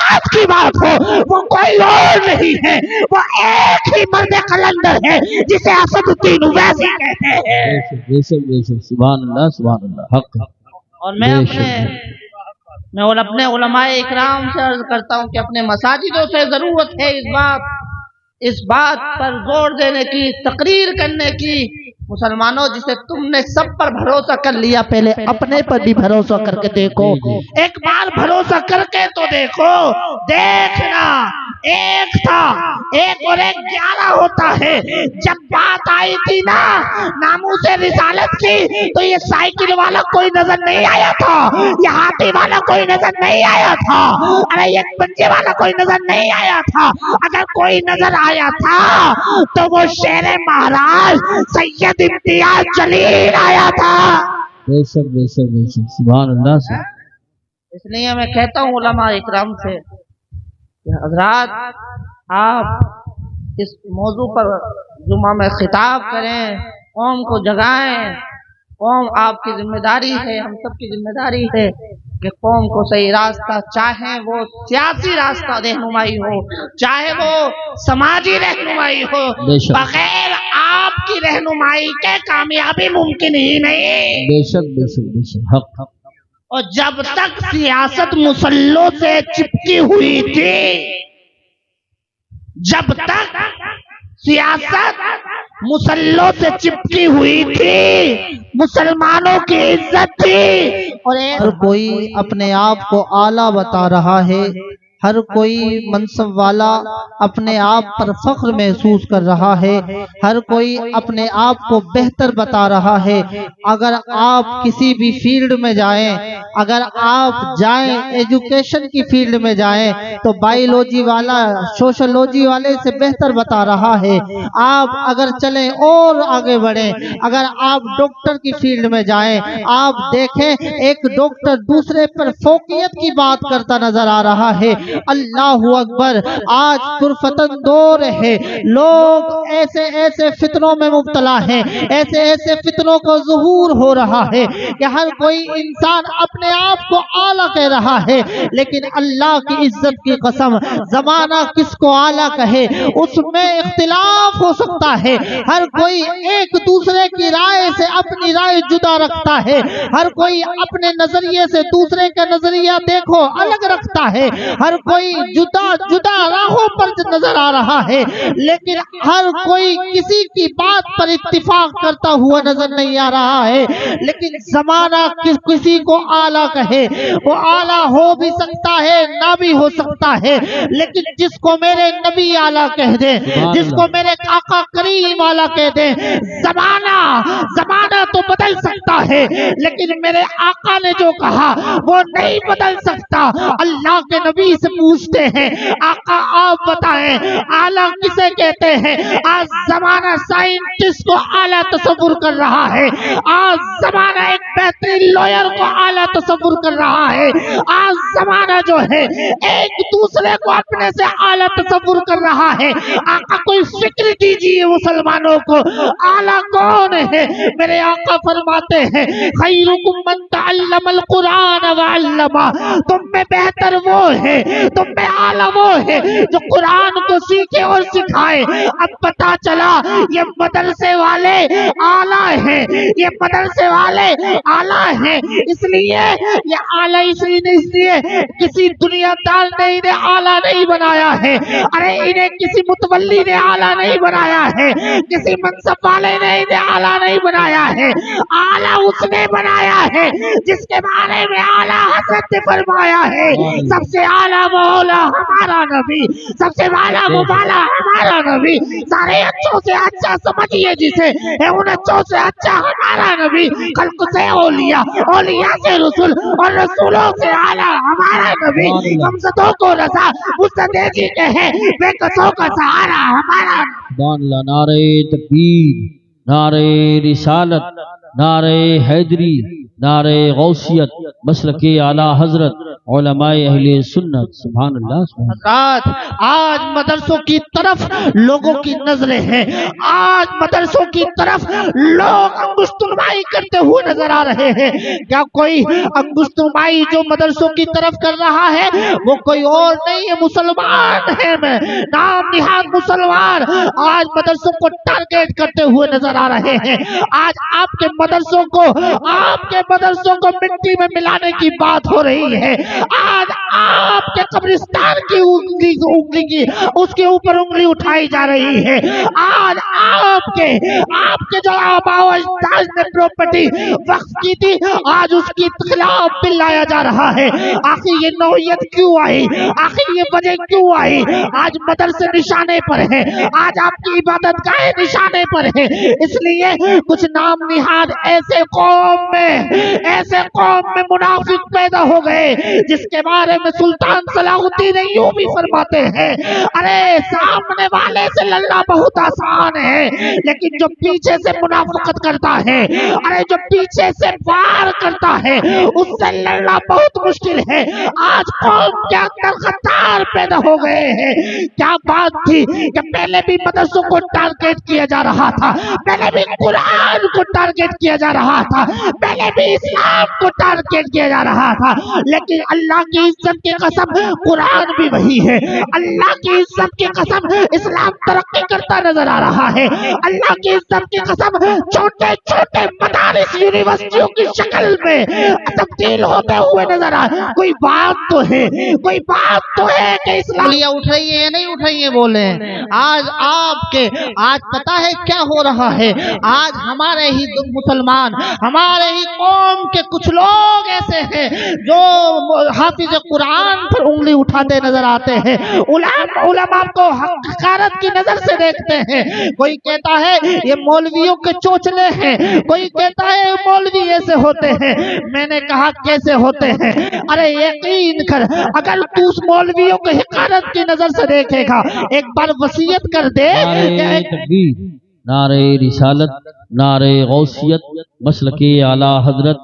نجات کی بات ہو وہ کوئی اور نہیں ہے، وہ ایک ہی مرد قلندر ہے جسے اسد الدین اویسی کہتے ہیں۔ بے شک سبحان اللہ سبحان اللہ حق۔ اور میں اپنے علماء اکرام سے عرض کرتا ہوں کہ اپنے مساجدوں سے ضرورت ہے اس بات پر زور دینے کی، تقریر کرنے کی، مسلمانوں جسے تم نے سب پر بھروسہ کر لیا پہلے اپنے پر بھی بھروسہ کر کے دیکھو، ایک بار بھروسہ کر کے تو دیکھو، دیکھنا ایک تھا ایک اور ایک 11 ہوتا ہے۔ جب بات آئی تھی نا ناموس رسالت کی تو یہ سائیکل والا کوئی نظر نہیں آیا تھا، یہ ہاتھی والا کوئی نظر نہیں آیا تھا، ارے یہ پنجے والا کوئی نظر نہیں آیا تھا۔ اگر کوئی نظر آیا تھا تو وہ شیر مہاراج سید امتیاز جلیل آیا تھا۔ بے شک سبحان اللہ۔ اس لیے میں کہتا ہوں علماء اکرام سے کہ حضرات آپ اس موضوع پر جمعہ میں خطاب کریں، قوم کو جگائیں۔ قوم آپ کی ذمہ داری ہے، ہم سب کی ذمہ داری ہے کہ قوم کو صحیح راستہ، چاہے وہ سیاسی راستہ رہنمائی ہو، چاہے وہ سماجی رہنمائی ہو، بغیر آپ کی رہنمائی کے کامیابی ممکن ہی نہیں۔ بے شک حق۔ اور جب تک سیاست مسلوں سے چپکی ہوئی تھی، جب تک سیاست مسلوں سے چپکی ہوئی تھی، مسلمانوں کی عزت تھی۔ اور ہر کوئی اپنے آپ کو اعلیٰ بتا رہا ہے، ہر کوئی منصب والا اپنے آپ پر فخر محسوس کر رہا ہے، ہر کوئی اپنے آپ کو بہتر بتا رہا ہے۔ اگر آپ کسی بھی فیلڈ میں جائیں، اگر آپ جائیں ایجوکیشن کی فیلڈ میں جائیں تو بائیولوجی والا سوشولوجی والے سے بہتر بتا رہا ہے۔ آپ اگر چلیں اور آگے بڑھیں، اگر آپ ڈاکٹر کی فیلڈ میں جائیں، آپ دیکھیں ایک ڈاکٹر دوسرے پر فوقیت کی بات کرتا نظر آ رہا ہے۔ اللہ اکبر، آج پرفتن دور ہے، لوگ ایسے فتنوں میں مبتلا ہیں، ایسے فتنوں کو ظہور ہو رہا ہے کہ ہر کوئی انسان اپنے آپ کو اعلیٰ کہہ رہا ہے، لیکن اللہ کی عزت کی قسم زمانہ کس کو اعلیٰ کہے اس میں اختلاف ہو سکتا ہے۔ ہر کوئی ایک دوسرے کی رائے سے اپنی رائے جدا رکھتا ہے، ہر کوئی اپنے نظریے سے دوسرے کا نظریہ دیکھو الگ رکھتا ہے، ہر کوئی جدا راہوں پر نظر آ رہا ہے، لیکن ہر کوئی کسی کی بات پر اتفاق کرتا ہوا نظر نہیں آ رہا ہے۔ لیکن زمانہ کسی کو اعلیٰ کہے، وہ اعلیٰ ہو بھی سکتا ہے نہ بھی ہو سکتا ہے، لیکن جس کو میرے نبی اعلیٰ کہہ دیں، جس کو میرے آقا کریم اعلیٰ کہہ دیں، زمانہ تو بدل سکتا ہے لیکن میرے آقا نے جو کہا وہ نہیں بدل سکتا۔ اللہ کے نبی سے پوچھتے ہیں آقا آپ بتائیں اعلیٰ کسے کہتے ہیں؟ آج زمانہ سائنٹسٹ کو اعلیٰ تصور کر رہا ہے، آج زمانہ ایک بہترین لوئر کو اعلیٰ تصور کر رہا ہے، آج زمانہ جو ہے ایک دوسرے کو اپنے سے اعلیٰ تصور کر رہا ہے۔ آقا کوئی فکر دیجئے مسلمانوں کو، اعلیٰ کون ہے؟ میرے آقا فرماتے ہیں خیرکم من تعلم القرآن وعلمہ، تم میں بہتر وہ ہے، تم میں اعلیٰ وہ ہے جو قرآن کو سیکھے اور سکھائے۔ اب پتا چلا یہ مدرسے والے اعلیٰ ہیں، یہ مدرسے والے اعلیٰ ہیں، اس لیے یہ اعلیٰ اس لیے کسی دنیا دار نے انہیں اعلیٰ نہیں بنایا ہے، ارے انہیں کسی متولی نے اعلیٰ نہیں بنایا ہے، کسی منصب والے نے انہیں اعلیٰ نہیں بنایا ہے، اعلیٰ اس نے بنایا ہے جس کے بارے میں اعلیٰ حضرت نے فرمایا ہے سب سے اعلیٰ مولا ہمارا نبی، سب سے اعلیٰ مولا ہمارا نبی، سارے اچھوں سے اچھا سمجھیے جسے، ان اچھوں سے اچھا ہمارا نبی، خلق سے اولیاء، اولیاء سے رسول اور رسولوں سے اعلیٰ ہمارا نبی، غمزدوں کو رضا مستدے جی کے ہیں، بے کسوں کا سہارا ہمارا نبی۔ نعرہ تکبیر، نعرہ رسالت، نعرہ حیدری، نعرہ غوثیت مسلک اعلی حضرت علماء اہل سنت سبحان اللہ سبحان حضرات آج مدرسوں کی طرف لوگوں کی نظریں ہیں، آج مدرسوں کی طرف لوگ انگشت نمائی کرتے ہوئے نظر آ رہے ہیں۔ کیا کوئی انگشت نمائی جو مدرسوں کی طرف کر رہا ہے وہ کوئی اور نہیں ہے، مسلمان ہے، میں نام نہاد مسلمان آج مدرسوں کو ٹارگیٹ کرتے ہوئے نظر آ رہے ہیں۔ آج آپ کے مدرسوں کو مٹی میں ملانے کی بات ہو رہی ہے۔ آج آپ کے قبرستان کی انگلی کی اس کے اوپر انگلی اٹھائی جا رہی ہے۔ آج آپ کے جو آباء و اجداد نے پراپرٹی وقف کی تھی آج اس کی خلاف بل لایا جا رہا ہے۔ آخر یہ نوعیت کیوں آئی؟ آخر یہ وجہ کیوں آئی؟ آج مدرسے نشانے پر ہے، آج آپ کی عبادت گاہیں نشانے پر ہے۔ اس لیے کچھ نام نہاد ایسے قوم میں منافق پیدا ہو گئے جس کے بارے میں سلطان صلاح الدین ایوبی فرماتے ہیں، ارے سامنے والے سے لڑنا بہت آسان ہے لیکن جو پیچھے سے منافقت کرتا ہے، ارے جو پیچھے سے وار کرتا ہے اس سے لڑنا بہت مشکل ہے۔ آج قوم کے اندر خطار پیدا ہو گئے ہیں۔ کیا بات تھی کہ پہلے بھی مدرسوں کو ٹارگیٹ کیا جا رہا تھا، پہلے بھی قرآن کو ٹارگیٹ کیا جا رہا تھا، پہلے بھی اسلام کو ٹارگیٹ کیا جا رہا تھا، لیکن اللہ کی عزت کی قسم قرآن بھی وہی ہے، اللہ کی عزت کی قسم اسلام ترقی کرتا نظر آ رہا ہے، اللہ کی عزت کی قسم چھوٹے چھوٹے مدارس یونیورسٹیوں کی شکل میں تبدیل ہوتے ہوئے نظر آ رہا ہے۔ کوئی بات تو ہے کہ اسلام اٹھ رہی ہے یا نہیں اٹھ رہی ہے؟ بولے آج پتا ہے کیا ہو رہا ہے؟ آج ہمارے ہی مسلمان، ہمارے ہی قوم کے کچھ لوگ ایسے ہیں جو حافظ قرآن پر انگلی اٹھاتے نظر آتے ہیں، علماء کو حقارت کی نظر سے دیکھتے ہیں۔ کوئی کہتا ہے یہ مولویوں کے چوچلے ہیں، کوئی کہتا ہے مولوی ایسے ہوتے ہیں۔ میں نے کہا کیسے ہوتے ہیں؟ ارے یقین کر، اگر تو اس مولویوں کو حقارت کی نظر سے دیکھے گا ایک بار وصیت کر دے، نعرہ تکبیر، نعرہ رسالت، نعرہ غوثیت مسلک اعلی حضرت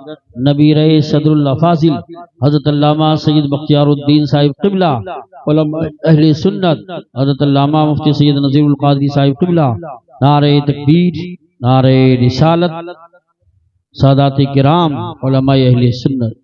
نبیر صدر اللہ فاضل حضرت علامہ سید بختیار الدین صاحب قبلہ، علماء اہل سنت حضرت علامہ مفتی سید نذیر القادری صاحب قبلہ، نعرہ تکبیر، نعرہ رسالت، سادات کرام علماء اہل سنت۔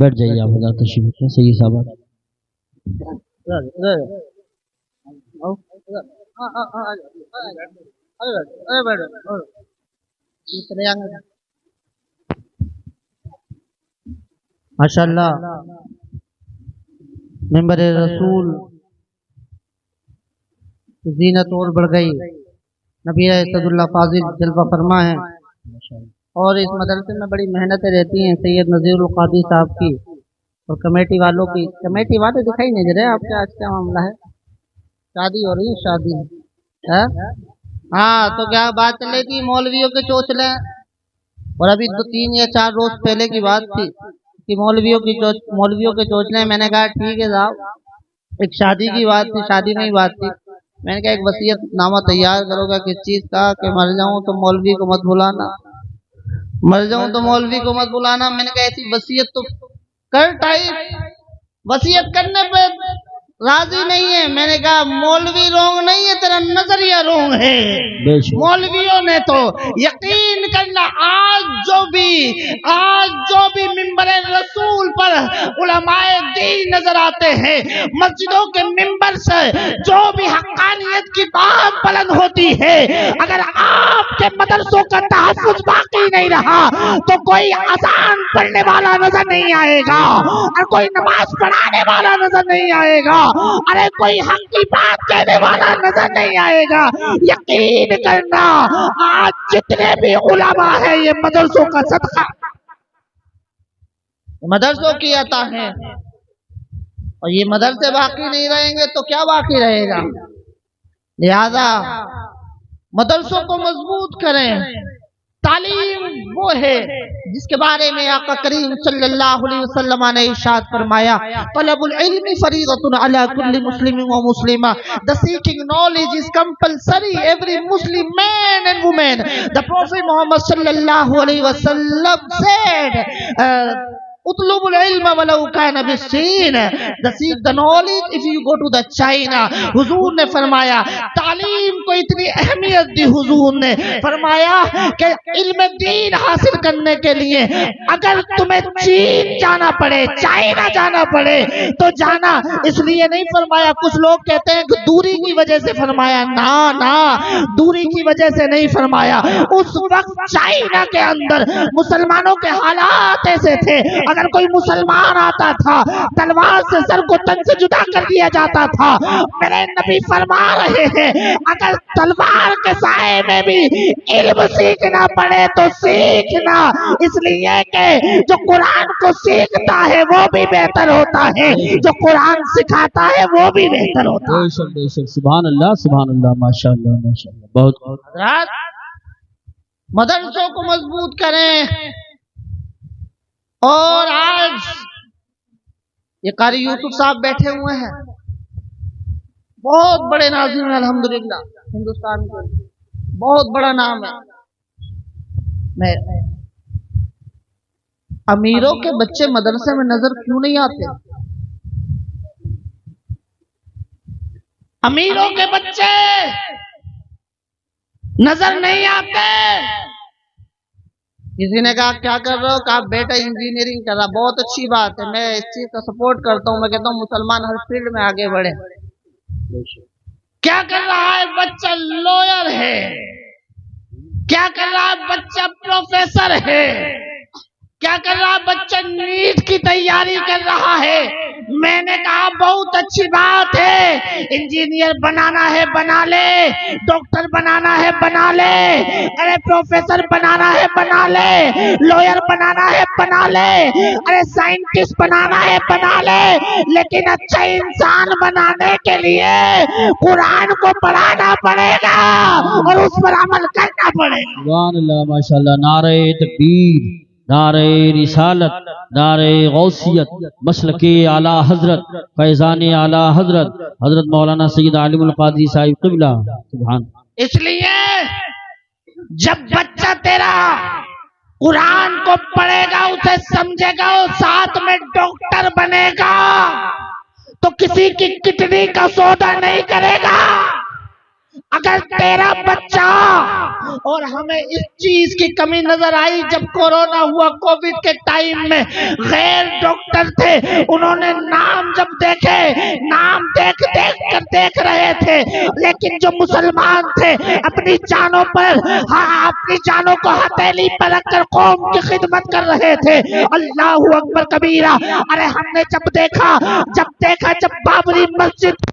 بیٹھ جائیے آپ حضرات، تشریف رکھیں سید صاحب۔ ماشاءاللہ ممبر رسول زینت اور بڑھ گئی، نبی صد اللہ فاضل جلوہ فرما ہے، اور اس مدرسے میں بڑی محنتیں رہتی ہیں سید نذیر القادری صاحب کی اور کمیٹی والوں کی۔ کمیٹی والے دکھائی نہیں دے رہے آپ کے، آج کیا معاملہ ہے؟ شادی ہو رہی ہے؟ شادی ہے؟ ہاں تو کیا بات چل رہی تھی؟ مولویوں کے چوچلے، اور ابھی 3 یا 4 روز پہلے کی بات تھی کہ مولویوں کے چوچلے۔ میں نے کہا ٹھیک ہے صاحب، ایک شادی کی بات تھی، شادی میں ہی بات تھی۔ میں نے کہا ایک وصیت نامہ تیار کرو گا کس چیز کا کہ مر جاؤں تو مولوی کو مت بلانا، مر جاؤں تو مولوی کو مت بلانا۔ میں نے کہا ایسی وصیت تو کر ٹائپ، وصیت کرنے پہ راضی نہیں ہے۔ میں نے کہا مولوی رونگ نہیں ہے، تیرا نظریہ رونگ ہے۔ مولویوں نے تو یقین کرنا آج جو بھی ممبر رسول پر علماء دین نظر آتے ہیں، مسجدوں کے ممبر سے جو بھی حقانیت کی بات بلند ہوتی ہے، اگر آپ کے مدرسوں کا تحفظ باقی نہیں رہا تو کوئی اذان پڑھنے والا نظر نہیں آئے گا، اور کوئی نماز پڑھانے والا نظر نہیں آئے گا، ارے کوئی حق کی بات کہنے والا نظر نہیں آئے گا۔ یقین کرنا آج جتنے بھی علماء ہیں یہ مدرسوں کا صدقہ مدرسوں کی عطا ہے، اور یہ مدرسے باقی نہیں رہیں گے تو کیا باقی رہے گا؟ لہذا مدرسوں کو مضبوط کریں۔ تعلیم وہ ہے جس کے بارے میں آقا کریم صلی اللہ علیہ وسلم نے ارشاد فرمایا، طلب العلم فریضۃ علی کل مسلم و مسلمہ، the seeking knowledge is compulsory every Muslim man and woman. The Prophet Muhammad sallallahu alaihi wasallam said, اطلب العلم ولو کان بالصین، seek the knowledge if you go to the China. حضور نے فرمایا، تعلیم کو اتنی اہمیت دی حضور نے فرمایا کہ علم دین حاصل کرنے کے لیے اگر تمہیں چین جانا پڑے، چائنا جانا پڑے تو جانا۔ اس لیے نہیں فرمایا، کچھ لوگ کہتے ہیں کہ دوری کی وجہ سے فرمایا، نا دوری کی وجہ سے نہیں فرمایا۔ اس وقت چائنا کے اندر مسلمانوں کے حالات ایسے تھے، اگر کوئی مسلمان آتا تھا تلوار سے سر کو تن سے جدا کر دیا جاتا تھا۔ میرے نبی فرما رہے ہیں اگر تلوار کے سائے میں بھی علم سیکھنا پڑے تو سیکھنا، اس لیے کہ جو قرآن کو سیکھتا ہے وہ بھی بہتر ہوتا ہے، جو قرآن سکھاتا ہے وہ بھی بہتر ہوتا ہے۔ بے شک سبحان اللہ ماشاءاللہ ماشاءاللہ، بہت حضرات مدرسوں کو مضبوط کریں۔ اور آج یہ قاری یوسف صاحب بیٹھے ہوئے ہیں، بہت بڑے ناظرین الحمدللہ ہندوستان کے، بہت بڑا نام ہے۔ میں امیروں کے بچے مدرسے میں نظر کیوں نہیں آتے؟ امیروں کے بچے نظر نہیں آتے۔ کسی نے کہا کیا کر رہے ہو؟ کہا بیٹا انجینئرنگ کر رہا۔ بہت اچھی بات ہے، میں اس چیز کا سپورٹ کرتا ہوں۔ میں کہتا ہوں مسلمان ہر فیلڈ میں آگے بڑھے۔ کیا کر رہا ہے بچہ؟ لوئر ہے۔ کیا کر رہا ہے بچہ؟ پروفیسر ہے۔ کیا کر رہا ہے بچہ؟ نیٹ کی تیاری کر رہا ہے۔ میں نے کہا بہت اچھی بات ہے، انجینئر بنانا ہے بنا لے، ڈاکٹر بنانا ہے بنا لے، ارے پروفیسر بنانا ہے بنا لے، لوئر بنانا ہے بنا لے، ارے سائنٹسٹ بنانا ہے بنا لے، لیکن اچھا انسان بنانے کے لیے قرآن کو پڑھانا پڑے گا اور اس پر عمل کرنا پڑے گا۔ سبحان اللہ ماشاءاللہ، نعرہ تکبیر، نعرہ رسالت، نعرہ غوثیت، مسلک اعلی حضرت، فیضان اعلی حضرت حضرت مولانا سید عالم القادری صاحب قبلہ۔ سبحان۔ اس لیے جب بچہ تیرا قرآن کو پڑھے گا، اسے سمجھے گا، اور ساتھ میں ڈاکٹر بنے گا تو کسی کی کڈنی کا سودا نہیں کرے گا۔ اگر تیرا بچہ، اور ہمیں اس چیز کی کمی نظر آئی جب کورونا ہوا، کووڈ کے ٹائم میں غیر ڈاکٹر تھے، انہوں نے نام جب دیکھے، نام دیکھ کر دیکھ رہے تھے، لیکن جو مسلمان تھے اپنی جانوں پر، اپنی جانوں کو ہتھیلی پر رکھ کر قوم کی خدمت کر رہے تھے۔ اللہ اکبر کبیرہ۔ ارے ہم نے جب بابری مسجد